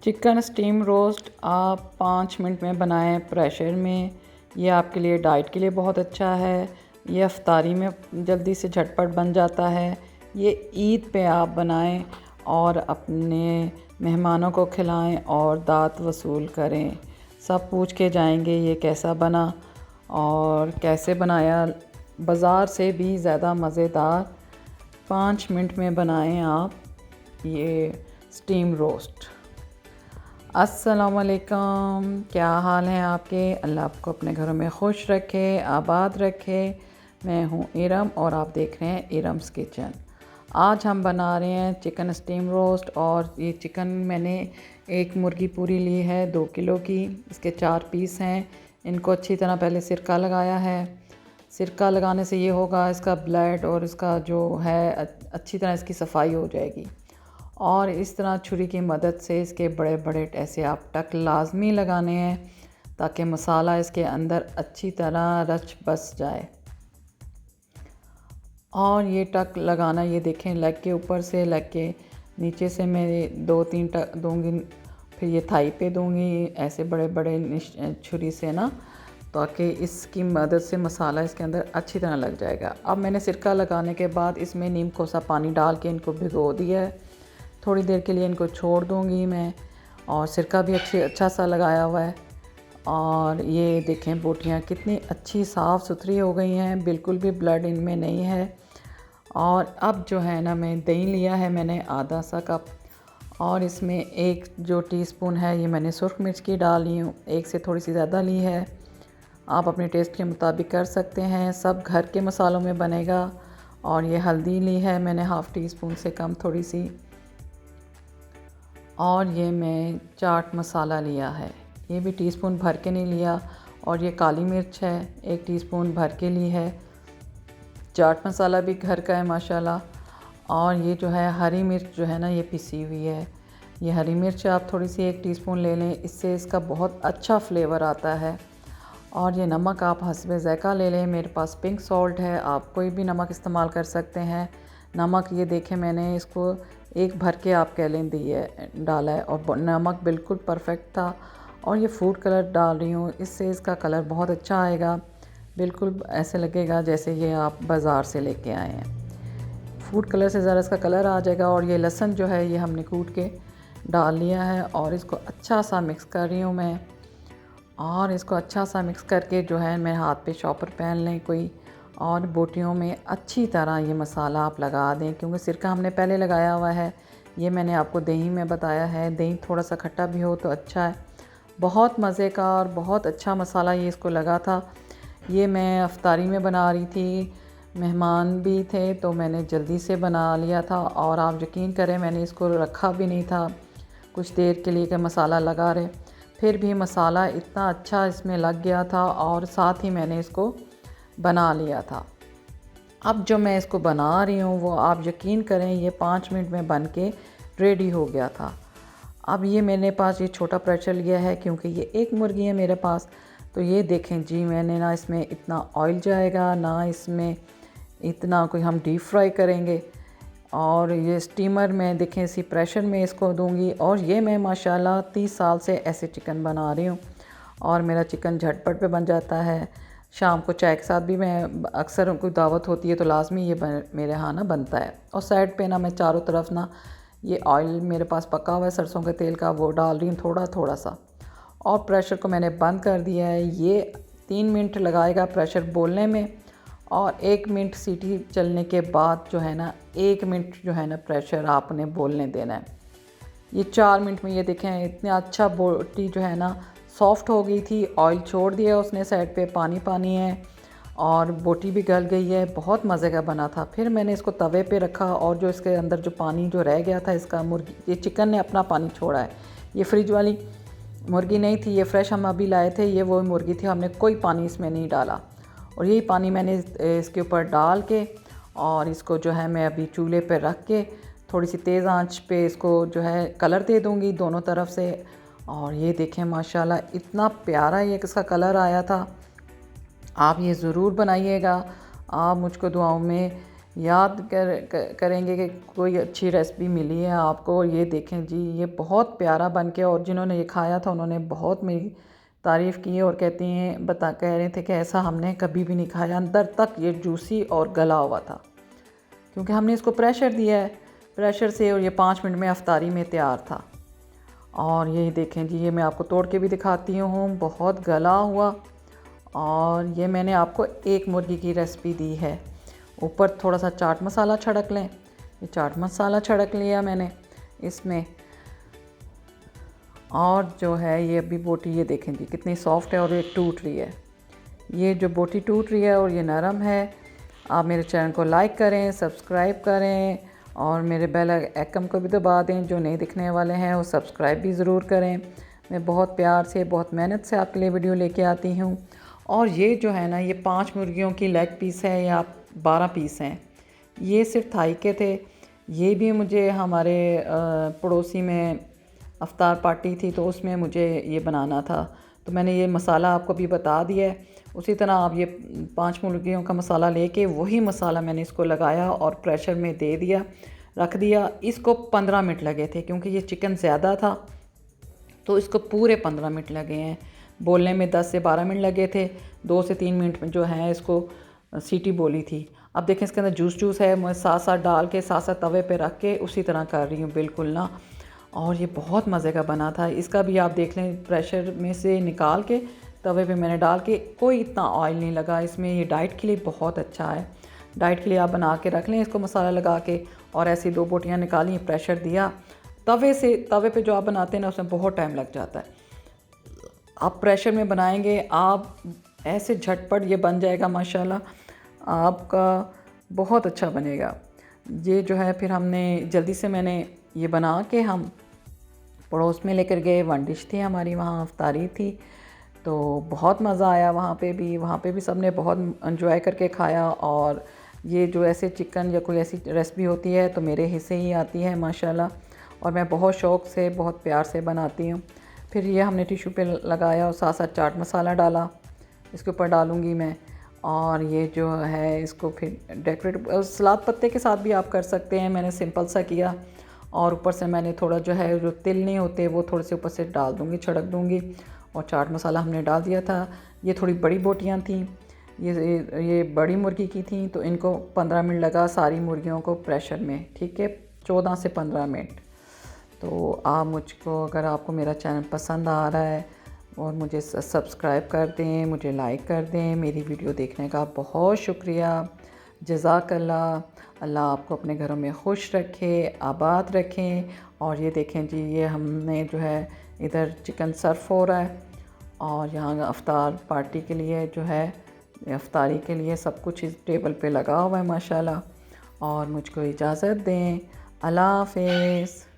Chicken steam roast आप 5 minute में बनाएं प्रेशर में। ये आपके लिए डाइट के लिए बहुत अच्छा है। ये अफ्तारी में जल्दी से झटपट बन जाता है। ये ईद पे आप बनाएं और अपने मेहमानों को खिलाएं और दात वसूल करें। सब पूछ के जाएंगे ये कैसा बना और कैसे बनाया। बाज़ार से भी ज़्यादा मज़ेदार 5 मिनट में बनाएं आप ये स्टीम रोस्ट। अस्सलामुअलैकुम, क्या हाल है आपके? अल्लाह आपको अपने घरों में खुश रखे, आबाद रखे। मैं हूँ इरम और आप देख रहे हैं इरम्स किचन। आज हम बना रहे हैं चिकन स्टीम रोस्ट। और ये चिकन मैंने एक मुर्गी पूरी ली है 2 किलो की। इसके 4 पीस हैं। इनको अच्छी तरह पहले सिरका लगाया है। सिरका लगाने से ये होगा इसका ब्लड और इसका जो है अच्छी तरह इसकी सफाई हो जाएगी। और इस तरह छुरी की मदद से इसके बड़े बड़े ऐसे आप टक लाजमी लगाने हैं ताकि मसाला इसके अंदर अच्छी तरह रच बस जाए। और ये टक लगाना, ये देखें, लेग के ऊपर से लेग के नीचे से मैं 2-3 टक दूंगी, फिर ये थाई पे दूंगी ऐसे बड़े बड़े छुरी से ना, ताकि इसकी मदद से मसाला इसके अंदर अच्छी तरह लग जाएगा। अब मैंने सिरका लगाने के बाद इसमें नीम कोसा पानी डाल के इनको भिगो दिया है। थोड़ी देर के लिए इनको छोड़ दूंगी मैं। और सिरका भी अच्छा सा लगाया हुआ है। और ये देखें बोटियाँ कितनी अच्छी साफ़ सुथरी हो गई हैं, बिल्कुल भी ब्लड इनमें नहीं है। और अब जो है ना, मैं दही लिया है मैंने आधा सा कप, और इसमें 1 जो टीस्पून है ये मैंने सुर्ख मिर्च की डाली हूँ। 1 से थोड़ी सी ज़्यादा ली है, आप अपने टेस्ट के मुताबिक कर सकते हैं। सब घर के मसालों में बनेगा। और ये हल्दी ली है मैंने ½ टीस्पून से कम थोड़ी सी। और ये मैं चाट मसाला लिया है, ये भी टीस्पून भर के नहीं लिया। और ये काली मिर्च है 1 टीस्पून भर के ली है। चाट मसाला भी घर का है माशाल्लाह। और ये जो है हरी मिर्च जो है ना, ये पिसी हुई है। ये हरी मिर्च आप थोड़ी सी 1 टीस्पून ले लें, इससे इसका बहुत अच्छा फ्लेवर आता है। और ये नमक आप हस्बे ज़ायक़ा ले लें। मेरे पास पिंक सॉल्ट है, आप कोई भी नमक इस्तेमाल कर सकते हैं। नमक ये देखें मैंने इसको 1 भर के आप कह लें डाला है, और नमक बिल्कुल परफेक्ट था। और ये फूड कलर डाल रही हूँ, इससे इसका कलर बहुत अच्छा आएगा। बिल्कुल ऐसे लगेगा जैसे ये आप बाज़ार से लेके आए हैं। फूड कलर से ज़रा इसका कलर आ जाएगा। और ये लहसुन जो है ये हमने कूट के डाल लिया है, और इसको अच्छा सा मिक्स कर रही हूँ मैं। और इसको अच्छा सा मिक्स करके जो है मेरे हाथ पे चॉपर पहन लें कोई, और बोटियों में अच्छी तरह ये मसाला आप लगा दें, क्योंकि सिरका हमने पहले लगाया हुआ है। ये मैंने आपको दही में बताया है, दही थोड़ा सा खट्टा भी हो तो अच्छा है। बहुत मज़े का और बहुत अच्छा मसाला ये इसको लगा था। ये मैं अफ्तारी में बना रही थी, मेहमान भी थे तो मैंने जल्दी से बना लिया था। और आप यकीन करें मैंने इसको रखा भी नहीं था कुछ देर के लिए कि मसाला लगा रहे, फिर भी मसाला इतना अच्छा इसमें लग गया था, और साथ ही मैंने इसको बना लिया था। अब जो मैं इसको बना रही हूँ वो आप यकीन करें ये 5 मिनट में बन के रेडी हो गया था। अब ये मेरे पास ये छोटा प्रेशर लिया है क्योंकि ये 1 मुर्गी है मेरे पास। तो ये देखें जी, मैंने ना इसमें इतना ऑयल जाएगा ना इसमें इतना कोई हम डीप फ्राई करेंगे। और ये स्टीमर में देखें इसी प्रेशर में इसको दूंगी। और ये मैं माशाल्लाह 30 साल से ऐसे चिकन बना रही हूँ, और मेरा चिकन झटपट पे बन जाता है। शाम को चाय के साथ भी मैं अक्सर कोई दावत होती है तो लाजमी ये मेरे यहाँ ना बनता है। और साइड पे ना मैं चारों तरफ ना ये ऑयल मेरे पास पका हुआ है सरसों के तेल का, वो डाल रही हूँ थोड़ा थोड़ा सा। और प्रेशर को मैंने बंद कर दिया है। ये 3 मिनट लगाएगा प्रेशर बोलने में, और 1 मिनट सीटी चलने के बाद जो है ना 1 मिनट जो है ना प्रेशर आपने बोलने देना है। ये 4 मिनट में ये देखें इतना अच्छा बोटी जो है ना सॉफ़्ट हो गई थी। ऑयल छोड़ दिया उसने, साइड पे पानी पानी है, और बोटी भी गल गई है। बहुत मज़े का बना था। फिर मैंने इसको तवे पे रखा, और जो इसके अंदर जो पानी जो रह गया था इसका, मुर्गी ये चिकन ने अपना पानी छोड़ा है। ये फ्रिज वाली मुर्गी नहीं थी, ये फ्रेश हम अभी लाए थे, ये वो मुर्गी थी, हमने कोई पानी इसमें नहीं डाला। और यही पानी मैंने इसके ऊपर डाल के, और इसको जो है मैं अभी चूल्हे पे रख के थोड़ी सी तेज़ आंच पे इसको जो है कलर दे दूँगी दोनों तरफ से। और ये देखें माशाल्लाह इतना प्यारा ये इसका कलर आया था। आप ये ज़रूर बनाइएगा। आप मुझको दुआओं में करेंगे कि कोई अच्छी रेसिपी मिली है आपको। ये देखें जी, ये बहुत प्यारा बन के, और जिन्होंने ये खाया था उन्होंने बहुत मेरी तारीफ़ की और कहती हैं कह रहे थे कि ऐसा हमने कभी भी नहीं खाया, अंदर तक ये जूसी और गला हुआ था, क्योंकि हमने इसको प्रेशर दिया है प्रेशर से, और ये 5 मिनट में अफ्तारी में तैयार था। और ये देखें जी, ये मैं आपको तोड़ के भी दिखाती हूँ, बहुत गला हुआ। और ये मैंने आपको एक मुर्गी की रेसिपी दी है। ऊपर थोड़ा सा चाट मसाला छिड़क लें। ये चाट मसाला छिड़क लिया मैंने इसमें। और जो है ये अभी बोटी, ये देखें जी कितनी सॉफ्ट है और ये टूट रही है। ये जो बोटी टूट रही है और ये नरम है। आप मेरे चैनल को लाइक करें, सब्सक्राइब करें और मेरे बेल आइकन को भी दबा दें। जो नए दिखने वाले हैं वो सब्सक्राइब भी ज़रूर करें। मैं बहुत प्यार से, बहुत मेहनत से आपके लिए वीडियो लेके आती हूँ। और ये जो है ना, ये 5 मुर्गियों की लेग पीस है या 12 पीस हैं। ये सिर्फ थाई के थे। ये भी मुझे हमारे पड़ोसी में अफ्तार पार्टी थी तो उसमें मुझे ये बनाना था, तो मैंने ये मसाला आपको भी बता दिया है। उसी तरह आप ये 5 मुर्गियों का मसाला लेके वही मसाला मैंने इसको लगाया और प्रेशर में दे दिया, रख दिया। इसको 15 मिनट लगे थे, क्योंकि ये चिकन ज़्यादा था तो इसको पूरे 15 मिनट लगे हैं। बोलने में 10 से 12 मिनट लगे थे। 2 से 3 मिनट में जो है इसको सीटी बोली थी। अब देखें इसके अंदर जूस है, मैं साथ साथ डाल के साथ साथ तवे पे रख के उसी तरह कर रही हूँ बिल्कुल ना। और ये बहुत मज़े का बना था। इसका भी आप देख लें, प्रेशर में से निकाल के तवे पे मैंने डाल के, कोई इतना ऑयल नहीं लगा इसमें। ये डाइट के लिए बहुत अच्छा है। डाइट के लिए आप बना के रख लें इसको मसाला लगा के। और ऐसी 2 बोटियाँ निकाली, प्रेशर दिया तवे पे जो आप बनाते हैं ना उसमें बहुत टाइम लग जाता है। आप प्रेशर में बनाएंगे आप ऐसे झटपट ये बन जाएगा माशाल्लाह, आपका बहुत अच्छा बनेगा। ये जो है फिर हमने जल्दी से मैंने ये बना के हम पड़ोस में लेकर गए। 1 डिश थी हमारी, वहाँ अफ्तारी थी तो बहुत मज़ा आया। वहाँ पे भी सब ने बहुत एंजॉय करके खाया। और ये जो ऐसे चिकन या कोई ऐसी रेसिपी होती है तो मेरे हिस्से ही आती है माशाल्लाह, और मैं बहुत शौक़ से, बहुत प्यार से बनाती हूँ। फिर ये हमने टिश्यू पे लगाया और साथ साथ चाट मसाला डाला, इसके ऊपर डालूँगी मैं। और ये जो है इसको फिर डेकोरेट सलाद पत्ते के साथ भी आप कर सकते हैं, मैंने सिंपल सा किया। और ऊपर से मैंने थोड़ा जो है, जो तिल नहीं होते वो थोड़े से ऊपर से डाल दूँगी, छिड़क दूँगी। और चाट मसाला हमने डाल दिया था। ये थोड़ी बड़ी बोटियाँ थीं, ये बड़ी मुर्गी की थी, तो इनको 15 मिनट लगा सारी मुर्गियों को प्रेशर में, ठीक है, 14 से 15 मिनट। तो आप मुझको, अगर आपको मेरा चैनल पसंद आ रहा है और मुझे सब्सक्राइब कर दें, मुझे लाइक कर दें। मेरी वीडियो देखने का बहुत शुक्रिया। जज़ाकल्लाह। अल्लाह आपको अपने घरों में खुश रखे, आबाद रखें। और ये देखें जी, ये हमने जो है इधर चिकन सर्व हो रहा है और यहाँ अफ्तार पार्टी के लिए जो है, अफ्तारी के लिए सब कुछ इस टेबल पे लगा हुआ है माशाल्लाह। और मुझको इजाज़त दें। अल्लाह हाफ़िज़।